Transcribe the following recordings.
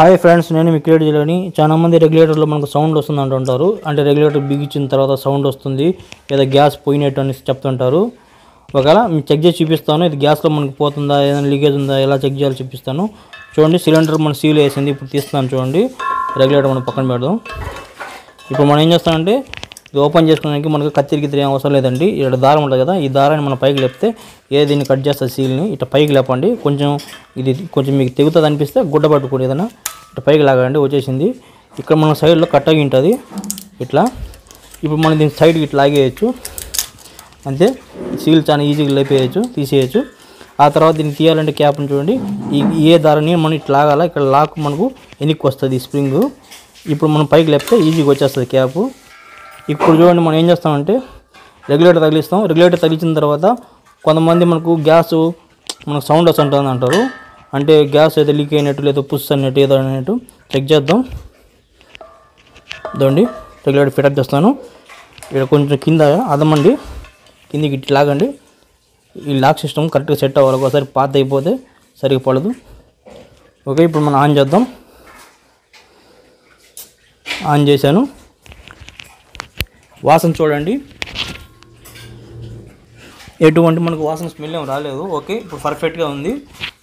Hi friends, నేను మీ create చేయాలని. చాలా మంది రెగ్యులేటర్లో మనకు సౌండ్ వస్తుంది అంటుంటారు. అంటే రెగ్యులేటర్ బిగించిన తర్వాత సౌండ్ వస్తుంది లేదా గ్యాస్ పోయినట్టు అని చెప్తుంటారు. ఒకవేళ మీకు చెక్ చేసి చూపిస్తాను. ఇది గ్యాస్లో మనకు పోతుందా, ఏదైనా లీకేజ్ ఉందా, ఎలా చెక్ చేయాలో చూపిస్తాను. చూడండి, సిలిండర్ మన సీల్ వేసింది. ఇప్పుడు తీస్తున్నాను చూడండి. రెగ్యులేటర్ మనం పక్కన పెడదాం. ఇప్పుడు మనం ఏం చేస్తామంటే ఇది ఓపెన్ చేసుకోవడానికి మనకు కత్తిరికి ఏం అవసరం లేదండి. ఇక్కడ దారం ఉంటుంది కదా, ఈ దారాన్ని మనం పైకి లేపితే దీన్ని కట్ చేస్తుంది సీల్ని. ఇట్లా పైకి లేపండి. కొంచెం మీకు తెగుతుంది అనిపిస్తే గుడ్డ పట్టుకోండి, ఏదైనా ఇట్లా పైకి లాగండి. వచ్చేసింది. ఇక్కడ మన సైడ్లో కట్టగి ఉంటుంది ఇట్లా. ఇప్పుడు మనం దీని సైడ్కి ఇట్లా లాగేయచ్చు. అంతే, సీల్ చాలా ఈజీగా లేపేయచ్చు, తీసేయచ్చు. ఆ తర్వాత దీన్ని తీయాలంటే క్యాప్ని చూడండి, ఏ దారాన్ని మనం ఇట్లా లాగాల. ఇక్కడ లాక్ మనకు వెనక్కి వస్తుంది స్ప్రింగ్. ఇప్పుడు మనం పైకి లేపితే ఈజీగా వచ్చేస్తుంది క్యాప్. ఇప్పుడు చూడండి, మనం ఏం చేస్తామంటే రెగ్యులేటర్ తగిలిస్తాం. రెగ్యులేటర్ తగిలించిన తర్వాత కొంతమంది మనకు గ్యాస్ మనకు సౌండ్ వస్తుంటుంది అంటారు. అంటే గ్యాస్ ఏదో లీక్ అయినట్టు లేదా పుష్ అన్నట్టు ఏదో అన్నట్టు చెక్ చేద్దాం. ఇదండి రెగ్యులేటర్ ఫిటప్ చేస్తాను. ఇక్కడ కొంచెం కింద అదమండి, కిందికి ఇట్లా లాగండి. ఈ లాక్ సిస్టమ్ కరెక్ట్గా సెట్ అవ్వాలి. ఒకసారి పాత అయిపోతే సరిగ్గా పడదు. ఓకే, ఇప్పుడు మనం ఆన్ చేద్దాం. ఆన్ చేశాను. వాసన చూడండి, ఎటువంటి మనకు వాసన స్మెల్ ఏం రాలేదు. ఓకే, ఇప్పుడు పర్ఫెక్ట్గా ఉంది.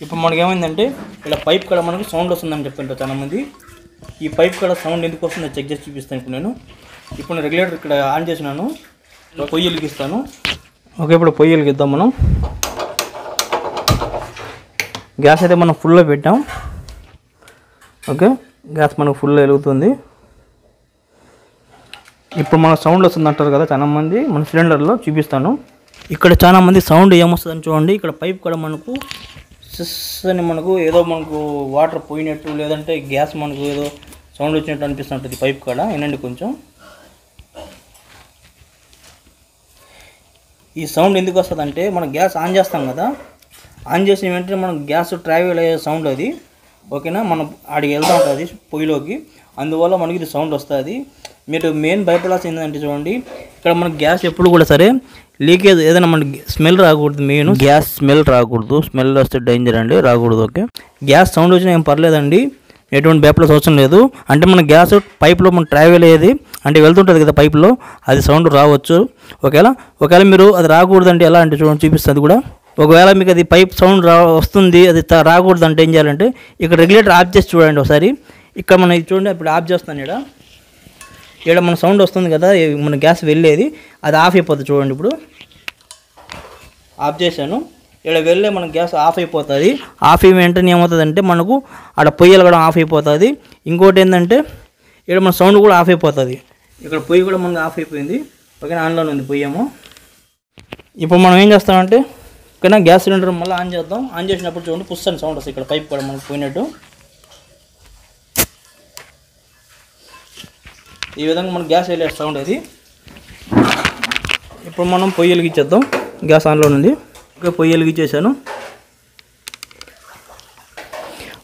ఇప్పుడు మనకి ఏమైందంటే ఇలా పైప్ కూడా మనకు సౌండ్ వస్తుందని చెప్తుంటారు చాలామంది. ఈ పైప్ కూడా సౌండ్ ఎందుకు వస్తుందో చెక్ చేసి చూపిస్తాను ఇప్పుడు నేను. ఇప్పుడు రెగ్యులేటర్ ఇక్కడ ఆన్ చేసినాను. పొయ్యి వెలిగిస్తాను. ఓకే, ఇప్పుడు పొయ్యి వెలిగిద్దాం మనం. గ్యాస్ అయితే మనం ఫుల్లో పెట్టాం. ఓకే, గ్యాస్ మనకు ఫుల్లో వెలుగుతుంది. ఇప్పుడు మన సౌండ్ వస్తుంది అంటారు కదా చాలామంది, మన సిలిండర్లో చూపిస్తాను. ఇక్కడ చాలామంది సౌండ్ ఏమొస్తుందని చూడండి. ఇక్కడ పైప్ కూడా మనకు సిస్ అని మనకు ఏదో మనకు వాటర్ పోయినట్టు లేదంటే గ్యాస్ మనకు ఏదో సౌండ్ వచ్చినట్టు అనిపిస్తుంటుంది పైప్ కూడా. వినండి కొంచెం. ఈ సౌండ్ ఎందుకు వస్తుంది అంటే మనం గ్యాస్ ఆన్ చేస్తాం కదా, ఆన్ చేసిన వెంటనే మనం గ్యాస్ ట్రావెల్ అయ్యే సౌండ్ అది. ఓకేనా, మనం ఆడికి వెళ్తూ ఉంటుంది పొయ్యిలోకి, అందువల్ల మనకి ఇది సౌండ్ వస్తుంది. మీరు మెయిన్ భయపడాల్సింది ఏంటంటే చూడండి, ఇక్కడ మనకు గ్యాస్ ఎప్పుడు కూడా సరే లీకేజ్ ఏదైనా మనకి స్మెల్ రాకూడదు. మెయిన్ గ్యాస్ స్మెల్ రాకూడదు. స్మెల్ వస్తే డేంజర్ అండి, రాకూడదు. ఓకే, గ్యాస్ సౌండ్ వచ్చినా ఏం పర్లేదండి, ఎటువంటి భయపడాల్సిన అవసరం లేదు. అంటే మన గ్యాస్ పైప్లో మనం ట్రావెల్ అయ్యేది అంటే వెళ్తుంటుంది కదా పైప్లో, అది సౌండ్ రావచ్చు. ఒకవేళ మీరు అది రాకూడదు అంటే ఎలా అంటే చూడండి, చూపిస్తుంది కూడా. ఒకవేళ మీకు అది పైప్ సౌండ్ వస్తుంది, అది రాకూడదు అంటే ఏం చేయాలంటే ఇక్కడ రెగ్యులేటర్ ఆఫ్ చేసి చూడండి ఒకసారి. ఇక్కడ మనం చూడండి, ఇప్పుడు ఆఫ్ చేస్తాను. ఇక్కడ మన సౌండ్ వస్తుంది కదా, మన గ్యాస్ వెళ్ళేది, అది ఆఫ్ అయిపోతుంది చూడండి. ఇప్పుడు ఆఫ్ చేశాను. ఇక్కడ వెళ్ళే మన గ్యాస్ ఆఫ్ అయిపోతుంది. ఆఫ్ అయిన వెంటనే ఏమవుతుందంటే మనకు ఆడ పొయ్యి కూడా ఆఫ్ అయిపోతుంది. ఇంకోటి ఏంటంటే ఇక్కడ మన సౌండ్ కూడా ఆఫ్ అయిపోతుంది. ఇక్కడ పొయ్యి కూడా మనకు ఆఫ్ అయిపోయింది. ఓకేనా, ఆన్లోనే ఉంది పొయ్యి ఏమో. ఇప్పుడు మనం ఏం చేస్తామంటే ఇక్కడ గ్యాస్ సిలిండర్ మళ్ళీ ఆన్ చేద్దాం. ఆన్ చేసినప్పుడు చూడండి పుష్ అని సౌండ్ వస్తుంది. ఇక్కడ పైప్ కూడా మనకు పోయినట్టు ఈ విధంగా మన గ్యాస్ వెళ్ళే సౌండ్ అది. ఇప్పుడు మనం పొయ్యి వెలిగించేద్దాం. గ్యాస్ ఆన్లో ఉంది. ఓకే, పొయ్యి వెలిగించేసాను.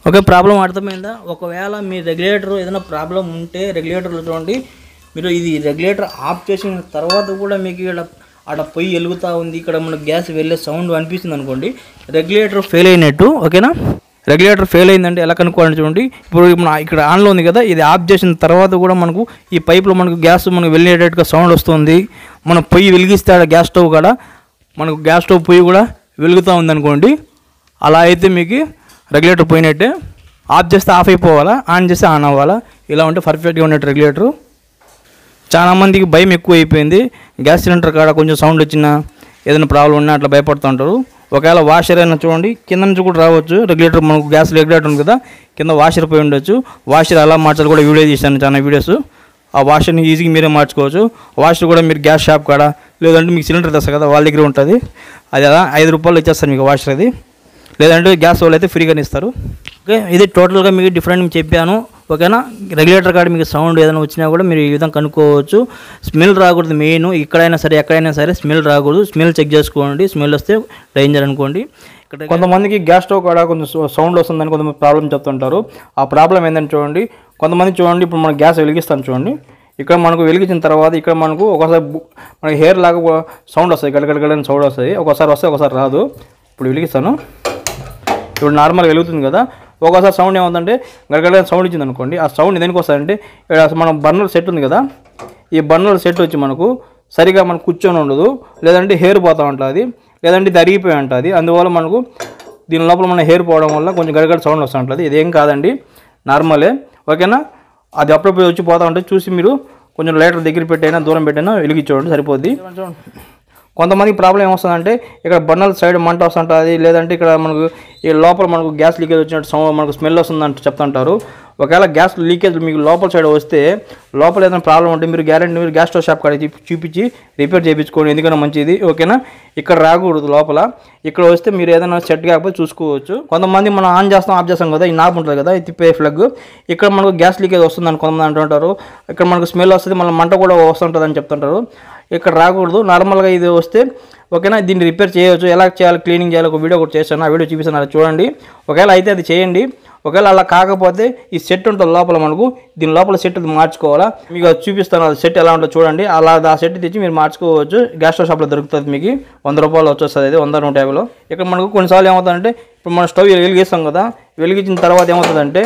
ఓకే, ప్రాబ్లం అర్థమైందా? ఒకవేళ మీ రెగ్యులేటర్ ఏదైనా ప్రాబ్లం ఉంటే రెగ్యులేటర్లో చూడండి, మీరు ఇది రెగ్యులేటర్ ఆఫ్ చేసిన తర్వాత కూడా మీకు ఆడ పొయ్యి వెలుగుతూ ఉంది, ఇక్కడ మనకు గ్యాస్ వెళ్ళే సౌండ్ అనిపిస్తుంది అనుకోండి, రెగ్యులేటర్ ఫెయిల్ అయినట్టు. ఓకేనా, రెగ్యులేటర్ ఫెయిల్ అయిందంటే ఎలా కనుక్కోవాలని చూడండి. ఇప్పుడు ఇక్కడ ఆన్లో ఉంది కదా, ఇది ఆఫ్ చేసిన తర్వాత కూడా మనకు ఈ పైప్లో మనకు గ్యాస్ మనకు వెళ్ళేటట్టుగా సౌండ్ వస్తుంది. మనం పొయ్యి వెలిగిస్తే ఆడ గ్యాస్ స్టవ్ కూడా మనకు గ్యాస్ స్టవ్ పొయ్యి కూడా వెలుగుతూ ఉందనుకోండి, అలా అయితే మీకు రెగ్యులేటర్ పోయినట్టే. ఆఫ్ చేస్తే ఆఫ్ అయిపోవాలా, ఆన్ చేస్తే ఆన్ అవ్వాలా. ఇలా ఉంటే పర్ఫెక్ట్గా ఉన్నట్టు రెగ్యులేటరు. చాలామందికి భయం ఎక్కువ అయిపోయింది. గ్యాస్ సిలిండర్ కాడ కొంచెం సౌండ్ వచ్చినా ఏదైనా ప్రాబ్లం ఉన్నా అట్లా భయపడుతూ ఉంటారు. ఒకవేళ వాషర్ అయినా చూడండి, కింద నుంచి కూడా రావచ్చు. రెగ్యులేటర్ మనకు గ్యాస్ రెగ్యులేటర్ ఉంది కదా, కింద వాషర్ పోయి ఉండొచ్చు. వాషర్ ఎలా మార్చాలి కూడా వీడియో తీశాను, చాలా వీడియోస్. ఆ వాషర్ని ఈజీగా మీరే మార్చుకోవచ్చు. వాషర్ కూడా మీరు గ్యాస్ షాప్ కాడ లేదంటే మీకు సిలిండర్ తెస్తారు కదా వాళ్ళ దగ్గర ఉంటుంది. అది అలా 5 రూపాయలు ఇచ్చేస్తారు మీకు వాషర్ అది. లేదంటే గ్యాస్ వాళ్ళు అయితే ఫ్రీగానే ఇస్తారు. ఓకే, ఇది టోటల్గా మీకు డిఫరెంట్ చెప్పాను. ఓకేనా, రెగ్యులేటర్ కాడ మీకు సౌండ్ ఏదైనా వచ్చినా కూడా మీరు ఈ విధంగా కనుక్కోవచ్చు. స్మెల్ రాకూడదు మెయిన్, ఇక్కడైనా సరే ఎక్కడైనా సరే స్మెల్ రాకూడదు. స్మెల్ చెక్ చేసుకోండి, స్మెల్ వస్తే డేంజర్ అనుకోండి. ఇక్కడ కొంతమందికి గ్యాస్ స్టవ్ కాడ కొంచెం సౌండ్ వస్తుందని కొంతమంది ప్రాబ్లం చెప్తుంటారు. ఆ ప్రాబ్లం ఏంటంటే చూడండి, కొంతమంది చూడండి, ఇప్పుడు మనం గ్యాస్ వెలిగిస్తాం చూడండి, ఇక్కడ మనకు వెలిగించిన తర్వాత ఇక్కడ మనకు ఒకసారి మనకి హెయిర్ లాగా సౌండ్ వస్తుంది, గడగడగడని సౌండ్ వస్తుంది. ఒకసారి వస్తే ఒకసారి రాదు. ఇప్పుడు వెలిగిస్తాను. ఇప్పుడు నార్మల్గా వెలుగుతుంది కదా, ఒక్కోసారి సౌండ్ ఏమవుతుందంటే గడగడ సౌండ్ ఇచ్చింది అనుకోండి, ఆ సౌండ్ దేనికి వస్తుందంటే ఇక్కడ మనం బర్నర్ సెట్ ఉంది కదా, ఈ బర్నర్ సెట్ వచ్చి మనకు సరిగా మనకు కూర్చొని ఉండదు, లేదంటే హెయిర్ పోతూ ఉంటుంది, లేదంటే ఇది అరిగిపోయి ఉంటుంది. అందువల్ల మనకు దీని లోపల మన హెయిర్ పోవడం వల్ల కొంచెం గడగడ సౌండ్ వస్తూ ఉంటుంది. ఇదేం కాదండి, నార్మలే. ఓకేనా, అది అప్పుడప్పుడు వచ్చి పోతూ ఉంటుంది. చూసి మీరు కొంచెం లైటర్ దగ్గర పెట్టైనా దూరం పెట్టైనా వెలిగించుకోండి, సరిపోద్ది. కొంతమందికి ప్రాబ్లం ఏమొస్తుందంటే ఇక్కడ బర్నర్ సైడ్ మంట వస్తుంటుంది, లేదంటే ఇక్కడ మనకు ఈ లోపల మనకు గ్యాస్ లీకేజ్ వచ్చినట్టు సౌండ్ మనకు స్మెల్ వస్తుందంటే చెప్తుంటారు. ఒకవేళ గ్యాస్ లీకేజ్ మీకు లోపల సైడ్ వస్తే, లోపల ఏదైనా ప్రాబ్లం ఉంటే మీరు మీరు గ్యాస్ స్టవ్ షాప్ కాడ చూపించి రిపేర్ చేయించుకోండి, ఎందుకన్నా మంచిది. ఓకేనా, ఇక్కడ రాకూడదు లోపల, ఇక్కడ వస్తే మీరు ఏదైనా సెట్ కాకపోతే చూసుకోవచ్చు. కొంతమంది మనం ఆన్ చేస్తాం ఆఫ్ చేస్తాం కదా, ఈ నాబ్ ఉంటుంది కదా, ఈ తిప్పే ప్లగ్, ఇక్కడ మనకు గ్యాస్ లీకేజ్ వస్తుందని కొంతమంది అంటుంటారు. ఇక్కడ మనకు స్మెల్ వస్తుంది, మళ్ళీ మంట కూడా వస్తుంటుంది అని చెప్తుంటారు. ఇక్కడ రాకూడదు, నార్మల్గా ఇది వస్తే. ఓకేనా, దీన్ని రిపేర్ చేయవచ్చు. ఎలా చేయాలి, క్లీనింగ్ చేయాలి, ఒక వీడియో కూడా చేస్తాను, ఆ వీడియో చూపిస్తాను, అది చూడండి. ఒకవేళ అయితే అది చేయండి. ఒకవేళ అలా కాకపోతే ఈ సెట్ ఉంటుంది లోపల, మనకు దీని లోపల సెట్ మార్చుకోవాలా, మీకు అది చూపిస్తాను. అది సెట్ ఎలా ఉంటుందో చూడండి. అలా ఆ సెట్ తెచ్చి మీరు మార్చుకోవచ్చు. గ్యాస్ స్టవ్ షాప్లో దొరుకుతుంది, మీకు 100 రూపాయలు వచ్చేస్తుంది, అది 100-150లో. ఇక్కడ మనకు కొన్నిసార్లు ఏమవుతుందంటే, ఇప్పుడు మనం స్టవ్ వెలిగిస్తాం కదా, వెలిగించిన తర్వాత ఏమవుతుందంటే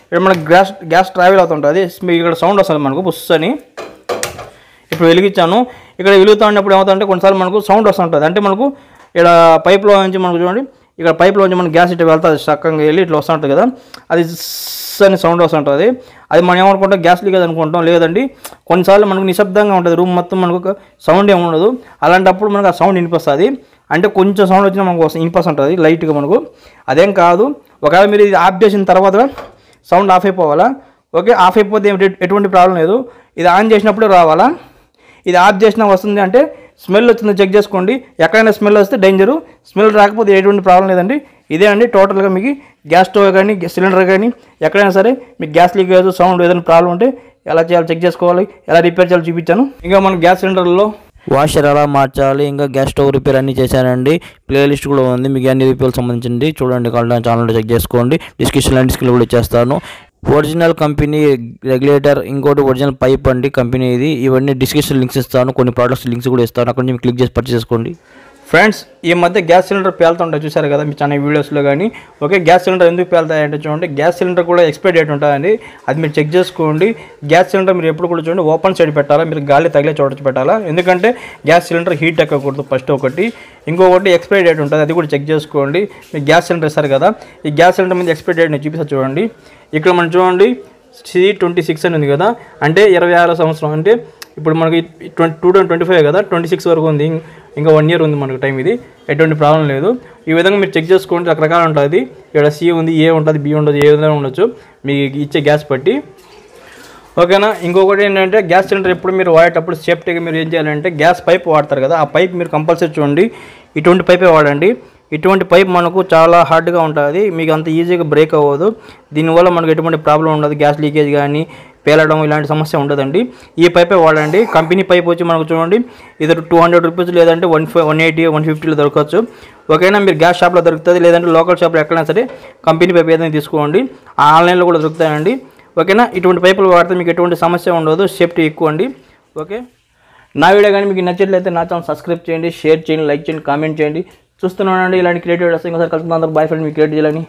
ఇక్కడ మనకు గ్యాస్ ట్రావెల్ అవుతుంటుంది, ఇక్కడ సౌండ్ వస్తుంది మనకు బుస్ అని. ఇప్పుడు వెలిగించాను, ఇక్కడ వెలుగుతూ ఉన్నప్పుడు ఏమవుతుందంటే కొన్నిసార్లు మనకు సౌండ్ వస్తుంటుంది. అంటే మనకు ఇక్కడ పైప్లో నుంచి మనకు చూడండి, ఇక్కడ పైప్లో నుంచి మనకు గ్యాస్ ఇట్లా వెళ్తుంది, చక్కగా వెళ్ళి ఇట్లా వస్తుంటుంది కదా, అది అని సౌండ్ వస్తుంటుంది. అది మనం ఏమనుకుంటాం, గ్యాస్ లీకేజ్ అనుకుంటాం. లేదండి, కొన్నిసార్లు మనకు నిశ్శబ్దంగా ఉంటుంది రూమ్ మొత్తం, మనకు సౌండ్ ఏమి ఉండదు. అలాంటప్పుడు మనకు ఆ సౌండ్ వినిపిస్తుంది. అంటే కొంచెం సౌండ్ వచ్చినా మనకు వినిపిస్తుంటుంది లైట్గా మనకు. అదేం కాదు, ఒకవేళ మీరు ఇది ఆఫ్ చేసిన తర్వాత సౌండ్ ఆఫ్ అయిపోవాలా. ఓకే, ఆఫ్ అయిపోతే ఎటువంటి ప్రాబ్లం లేదు, ఇది ఆన్ చేసినప్పుడే రావాలా. ఇది ఆఫ్ చేసినా వస్తుంది అంటే స్మెల్ వచ్చిందో చెక్ చేసుకోండి. ఎక్కడైనా స్మెల్ వస్తే డేంజరు, స్మెల్ రాకపోతే ఎటువంటి ప్రాబ్లం లేదండి. ఇదే అండి టోటల్గా మీకు గ్యాస్ స్టవ్ కానీ సిలిండర్ కానీ ఎక్కడైనా సరే మీకు గ్యాస్ లీకేజ్ సౌండ్ ఏదైనా ప్రాబ్లం ఉంటే ఎలా చేయాలో చెక్ చేసుకోవాలి, ఎలా రిపేర్ చేయాలో చూపించాను. ఇంకా మన గ్యాస్ సిలిండర్లో వాషర్ ఎలా మార్చాలి, ఇంకా గ్యాస్ స్టవ్ రిపేర్ అన్నీ చేశానండి. ప్లేలిస్ట్ కూడా ఉంది, మీకు అన్ని రిపేర్లు సంబంధించింది చూడండి, కావాలంటే ఛానల్లో చెక్ చేసుకోండి. డిస్క్రిప్షన్ కూడా ఇచ్చేస్తాను. ఒరిజినల్ కంపెనీ రెగ్యులేటర్, ఇంకోటి ఒరిజినల్ పైప్ అండి కంపెనీ ఇది. ఇవన్నీ డిస్క్రిప్షన్ లింక్స్ ఇస్తాను, కొన్ని ప్రోడక్ట్స్ లింక్స్ కూడా ఇస్తాను, అక్కడ నుంచి క్లిక్ చేసి పర్చేస్ చేసుకోండి. ఫ్రెండ్స్, ఈ మధ్య గ్యాస్ సిలిండర్ పేలుతుంటాయి చూసారు కదా మీ చాలా వీడియోస్లో కానీ. ఓకే, గ్యాస్ సిలిండర్ ఎందుకు పేలుతాయంటే చూడండి, గ్యాస్ సిలిండర్ కూడా ఎక్స్పైరీ డేట్ ఉంటుందండి, అది మీరు చెక్ చేసుకోండి. గ్యాస్ సిలిండర్ మీరు ఎప్పుడు కూడా చూడండి ఓపెన్ సైడ్ పెట్టాలా, మీరు గాలి తగిలే చోట పెట్టాలా, ఎందుకంటే గ్యాస్ సిలిండర్ హీట్ ఎక్కకూడదు ఫస్ట్ ఒకటి. ఇంకొకటి ఎక్స్పైరీ డేట్ ఉంటుంది, అది కూడా చెక్ చేసుకోండి. మీకు గ్యాస్ సిలిండర్ ఇస్తారు కదా, ఈ గ్యాస్ సిలిండర్ మీద ఎక్స్పైరీ డేట్ నేను చూపిస్తాను చూడండి. ఇక్కడ మనం చూడండి C26 అని ఉంది కదా, అంటే 26వ సంవత్సరం. అంటే ఇప్పుడు మనకి 2025 కదా, 26 వరకు ఉంది, ఇంకా 1 ఇయర్ ఉంది మనకు టైం. ఇది ఎటువంటి ప్రాబ్లం లేదు. ఈ విధంగా మీరు చెక్ చేసుకోండి, రకరకాలు ఉంటుంది. ఇక్కడ C ఉంది, A ఉంటుంది, B ఉంటుంది, ఏ విధంగా ఉండొచ్చు మీకు ఇచ్చే గ్యాస్ బట్టి. ఓకేనా, ఇంకొకటి ఏంటంటే గ్యాస్ సిలిండర్ ఎప్పుడు మీరు వాడేటప్పుడు సేఫ్టీగా మీరు ఏం చేయాలంటే గ్యాస్ పైప్ వాడతారు కదా, ఆ పైప్ మీరు కంపల్సరీ చూడండి ఇటువంటి పైపే వాడండి. ఇటువంటి పైప్ మనకు చాలా హార్డ్గా ఉంటుంది, మీకు అంత ఈజీగా బ్రేక్ అవ్వదు. దీనివల్ల మనకు ఎటువంటి ప్రాబ్లం ఉండదు, గ్యాస్ లీకేజ్ కానీ పేలడం ఇలాంటి సమస్య ఉండదండి. ఈ పైపే వాడండి. కంపెనీ పైప్ వచ్చి మనకు చూడండి ఇది 200 రూపీస్, లేదంటే 180, 150లో దొరకవచ్చు. ఓకేనా, మీరు గ్యాస్ షాప్లో దొరుకుతుంది, లేదంటే లోకల్ షాప్లో ఎక్కడైనా సరే కంపెనీ పైప్ ఏదైనా తీసుకోండి, ఆన్లైన్లో కూడా దొరుకుతాయండి. ఓకేనా, ఇటువంటి పైపులు వాడితే మీకు ఎటువంటి సమస్య ఉండదు, సేఫ్టీ ఎక్కువ అండి. ఓకే, నా వీడియో కానీ మీకు నచ్చినట్లయితే నా ఛానల్ సబ్స్క్రైబ్ చేయండి, షేర్ చేయండి, లైక్ చేయండి, కామెంట్ చేయండి. చూస్తున్నానండి ఇలాంటి క్రియేటివ్ ఇంకోసారి కలుసుకుందాం. అందరూ బాయ్ ఫ్రెండ్, మీకు క్రియేట్ చేయాలని.